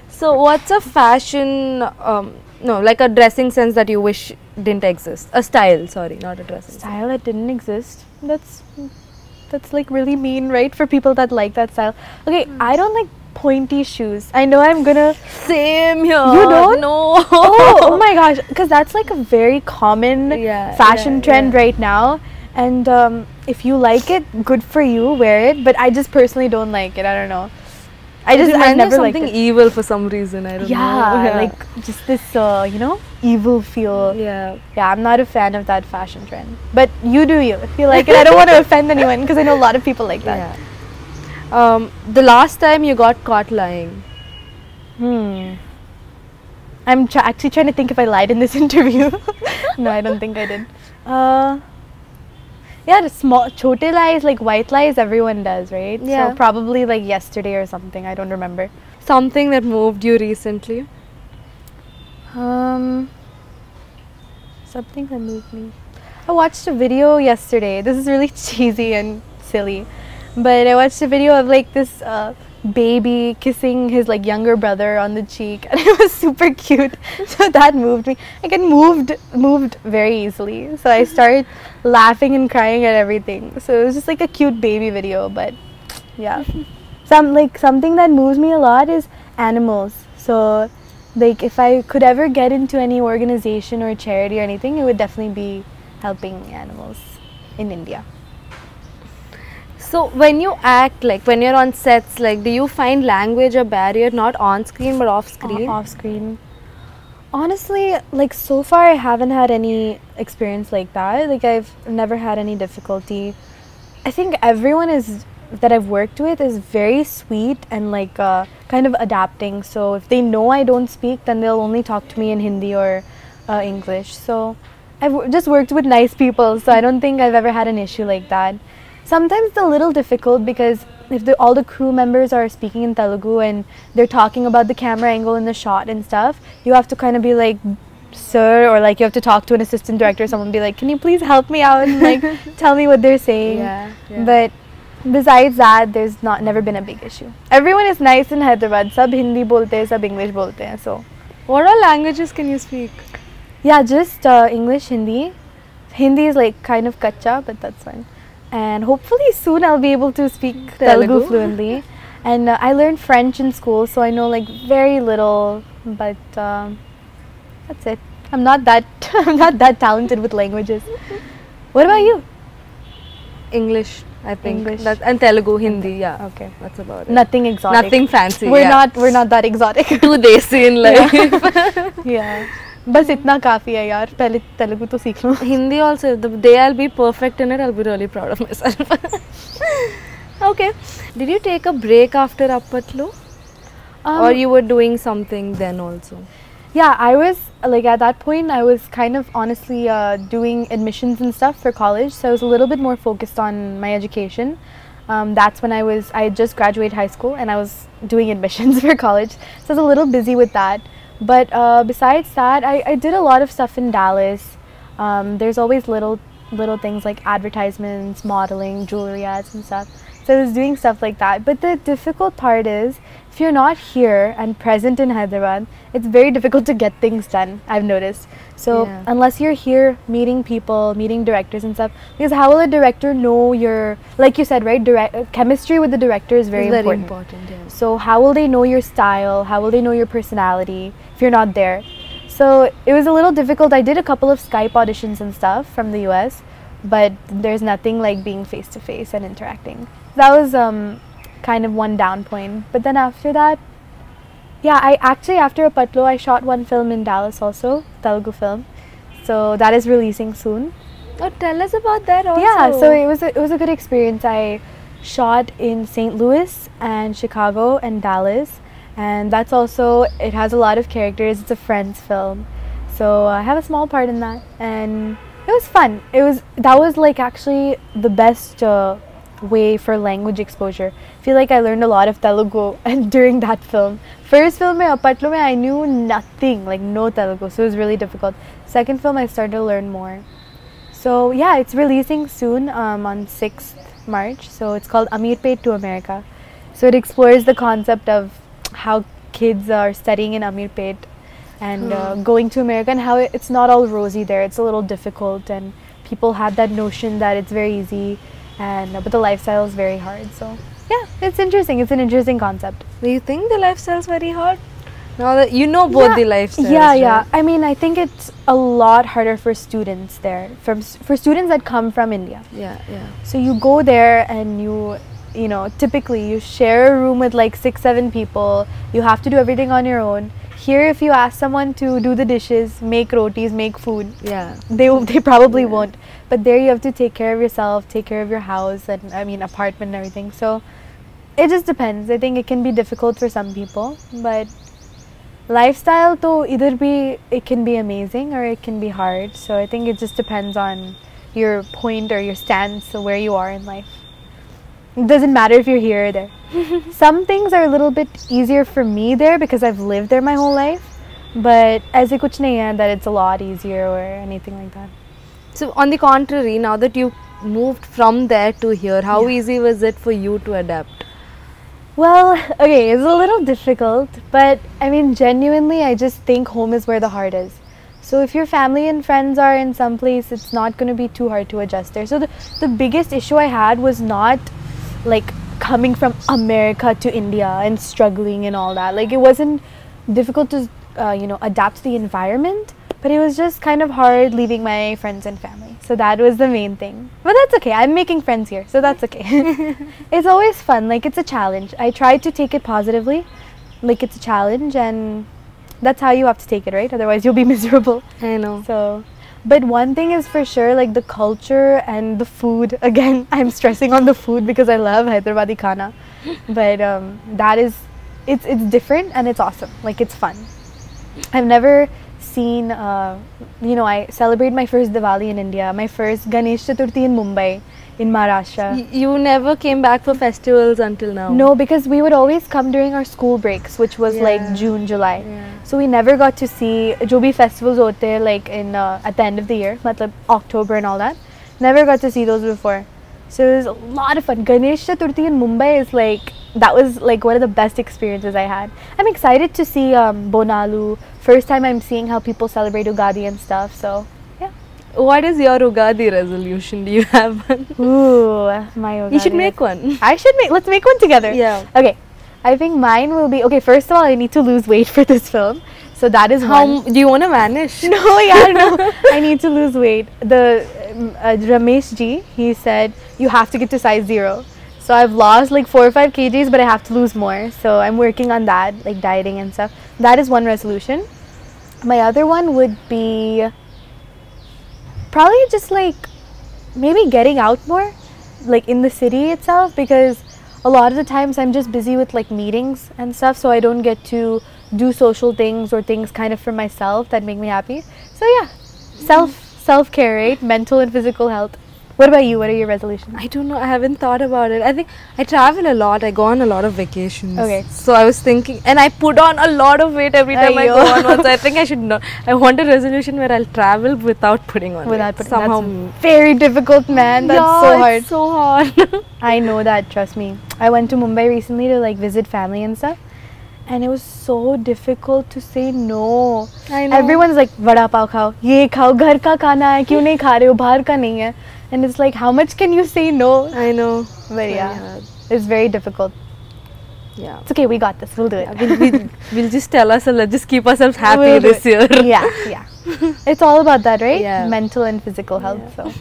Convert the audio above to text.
So what's a fashion, no, like a dressing sense that you wish didn't exist? A style, sorry, not a dressing Style that didn't exist. That's like really mean, right? For people that like that style. Okay, I don't like pointy shoes. I know I'm gonna... Same here. You don't? No. Oh my gosh, because that's like a very common fashion trend right now. And if you like it, good for you, wear it. But I just personally don't like it. I don't know. I've never liked something it. evil for some reason. I don't know. Yeah, like just this, you know, evil feel. Yeah. Yeah, I'm not a fan of that fashion trend. But you do you. If you like it, I don't want to offend anyone because I know a lot of people like that. Yeah. The last time you got caught lying? I'm actually trying to think if I lied in this interview. No, I don't think I did. Yeah, the small chote lies, like white lies, everyone does, right? Yeah. So probably like yesterday or something. I don't remember. Something that moved you recently? Something that moved me. I watched a video yesterday. This is really cheesy and silly, but I watched a video of like this baby kissing his like younger brother on the cheek, and it was super cute. So that moved me. I get moved very easily. So I started laughing and crying at everything. So it was just like a cute baby video, but yeah. Something that moves me a lot is animals. So like if I could ever get into any organization or charity or anything, it would definitely be helping animals in India. So when you act, like when you're on sets, like do you find language a barrier, not on screen but off screen? Off screen. Honestly, like so far I haven't had any experience like that. Like I've never had any difficulty. I think everyone that I've worked with is very sweet and like kind of adapting. So if they know I don't speak, then they'll only talk to me in Hindi or English. So I've just worked with nice people, so I don't think I've ever had an issue like that. Sometimes it's a little difficult because if all the crew members are speaking in Telugu and they're talking about the camera angle in the shot and stuff, you have to kind of be like, sir, or like you have to talk to an assistant director, someone be like, can you please help me out and like tell me what they're saying. But besides that, there's never been a big issue. Everyone is nice in Hyderabad. Sab Hindi bolte hain, sab English bolte hain. So what all languages can you speak? Yeah, just English, Hindi. Hindi is like kind of kacha, but that's fine. And hopefully soon I'll be able to speak Telugu fluently. And I learned French in school, so I know like very little, but that's it. I'm not that talented with languages. What about you? English, I think. English. And Telugu, Hindi, yeah. Okay. That's about it. Nothing exotic. Nothing fancy. We're not that exotic. Too desi in life. Yeah. बस इतना काफ़ी है यार पहले तेलुगु तो सीख लूँ Hindi also the day I'll be perfect in it I'll be really proud of myself. Okay, did you take a break after Appatlu or you were doing something then also? Yeah, I was like at that point I was kind of honestly doing admissions and stuff for college, so I was a little bit more focused on my education. That's when I had just graduated high school and I was doing admissions for college, so I was a little busy with that. But besides that, I did a lot of stuff in Dallas. There's always little things like advertisements, modeling, jewelry ads and stuff. So I was doing stuff like that. But the difficult part is, if you're not here and present in Hyderabad, it's very difficult to get things done, I've noticed. So unless you're here meeting people, meeting directors and stuff, because how will a director know your, like you said, right, chemistry with the director is very important. Yeah. So how will they know your style? How will they know your personality if you're not there? So it was a little difficult. I did a couple of Skype auditions and stuff from the US, but there's nothing like being face to face and interacting. That was kind of one down point. But then after that, yeah, after Appatlu, I shot one film in Dallas also, Telugu film. So that is releasing soon. Oh, tell us about that also. Yeah, so it was a good experience. I shot in St. Louis and Chicago and Dallas, and that's also, it has a lot of characters. It's a Friends film, so I have a small part in that, and it was fun. That was like actually the best way for language exposure. I feel like I learned a lot of Telugu and during that film. First film Appatlu I knew nothing, like no Telugu, so it was really difficult. Second film I started to learn more. So yeah, it's releasing soon on 6th March. So it's called Amirpet to America. So it explores the concept of how kids are studying in Amirpet and going to America, and how it's not all rosy there. It's a little difficult, and people have that notion that it's very easy, and but the lifestyle is very hard. So yeah, it's interesting. It's an interesting concept. Do you think the lifestyle is very hard? Now that you know both the lifestyles. Yeah, right? yeah. I mean, I think it's a lot harder for students there, for students that come from India. Yeah, yeah. So you go there and you know, typically you share a room with like 6-7 people. You have to do everything on your own. Here, if you ask someone to do the dishes, make rotis, make food, they probably won't. But there you have to take care of yourself, take care of your house, and I mean apartment and everything. So it just depends. I think it can be difficult for some people, but lifestyle to either be, it can be amazing or it can be hard. So I think it just depends on your point or your stance or where you are in life. It doesn't matter if you're here or there. Some things are a little bit easier for me there because I've lived there my whole life, but aise kuch nahi hai that it's a lot easier or anything like that. So on the contrary, now that you moved from there to here, how easy was it for you to adapt? Well, okay, it's a little difficult, but I mean genuinely I just think home is where the heart is. So if your family and friends are in some place, it's not going to be too hard to adjust there. So the biggest issue I had was not like coming from America to India and struggling and all that. Like it wasn't difficult to you know, adapt to the environment, but it was just kind of hard leaving my friends and family. So that was the main thing. But that's okay. I'm making friends here, so that's okay. It's always fun. Like it's a challenge. I try to take it positively. Like it's a challenge, and that's how you have to take it, right? Otherwise you'll be miserable. I know. So, but one thing is for sure, like the culture and the food. Again, I'm stressing on the food because I love Hyderabadi khana. But that is, it's different and it's awesome. Like it's fun. I've never seen, you know, I celebrate my first Diwali in India, my first Ganesh Chaturthi in Mumbai, in Maharashtra. You never came back for festivals until now? No, because we would always come during our school breaks, which was like June, July. So we never got to see jo bhi festivals hote hain, like in at the end of the year, matlab October and all that. Never got to see those before. So it was a lot of fun. Ganesh Chaturthi in Mumbai is like, that was like one of the best experiences I had. I'm excited to see Bonalu. First time I'm seeing how people celebrate Ugadi and stuff. So yeah. What is your Ugadi resolution? Do you have one? Ooh, my Ugadi. You should make one. I should make. Let's make one together. Yeah. Okay. I think mine will be, okay, first of all, I need to lose weight for this film. So that is how do you want to vanish? No, yeah, no. I need to lose weight. The Ramesh ji, he said you have to get to size 0. So I've lost like 4 or 5 kgs, but I have to lose more. So I'm working on that, like dieting and stuff. That is one resolution. My other one would be probably just like maybe getting out more, like in the city itself, because a lot of the times I'm just busy with like meetings and stuff, so I don't get to do social things or things kind of for myself that make me happy. So yeah, self-care, right? Mental and physical health. What about you? What are your resolutions? I don't know. I haven't thought about it. I think I travel a lot. I go on a lot of vacations. Okay. So I was thinking, and I put on a lot of weight every time I go on one. So I think I should not. I want a resolution where I'll travel without putting on weight. Somehow. That's very difficult, man. That's so hard. It's so hard. I know that. Trust me. I went to Mumbai recently to like visit family and stuff. And it was so difficult to say no. I know. Everyone's like, vada pav khao, ye khao, ghar ka khana hai, kyun nahi kha rahe ho, bahar ka nahi hai. And it's like, how much can you say no? I know. But yeah, it's very difficult. Yeah. It's okay, we got this, we'll do it. We'll just tell ourselves, let's just keep ourselves happy this year. Yeah, yeah. It's all about that, right? Yeah. Mental and physical health, so.